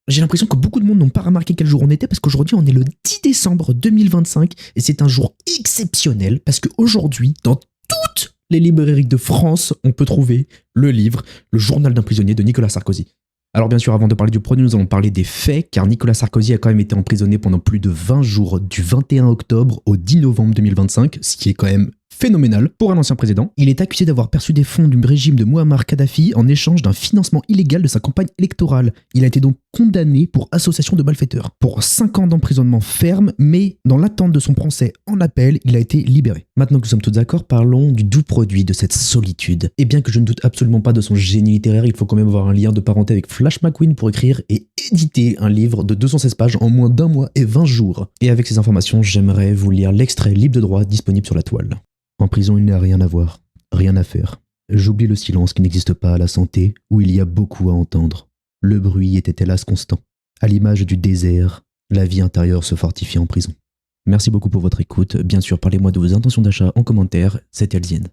J'ai l'impression que beaucoup de monde n'ont pas remarqué quel jour on était parce qu'aujourd'hui on est le 10 décembre 2025 et c'est un jour exceptionnel parce qu'aujourd'hui, dans toutes les librairies de France, on peut trouver le livre Le journal d'un prisonnier de Nicolas Sarkozy. Alors bien sûr, avant de parler du produit, nous allons parler des faits, car Nicolas Sarkozy a quand même été emprisonné pendant plus de 20 jours, du 21 octobre au 10 novembre 2025, ce qui est quand même phénoménal pour un ancien président. Il est accusé d'avoir perçu des fonds du régime de Muammar Kadhafi en échange d'un financement illégal de sa campagne électorale. Il a été donc condamné pour association de malfaiteurs, pour 5 ans d'emprisonnement ferme, mais dans l'attente de son procès en appel, il a été libéré. Maintenant que nous sommes tous d'accord, parlons du doux produit de cette solitude. Et bien que je ne doute absolument pas de son génie littéraire, il faut quand même avoir un lien de parenté avec Flash McQueen pour écrire et éditer un livre de 216 pages en moins d'1 mois et 20 jours. Et avec ces informations, j'aimerais vous lire l'extrait libre de droit disponible sur la toile. En prison, il n'y a rien à voir, rien à faire. J'oublie le silence qui n'existe pas à la santé, où il y a beaucoup à entendre. Le bruit était hélas constant. À l'image du désert, la vie intérieure se fortifie en prison. Merci beaucoup pour votre écoute. Bien sûr, parlez-moi de vos intentions d'achat en commentaire. C'était Elzienne.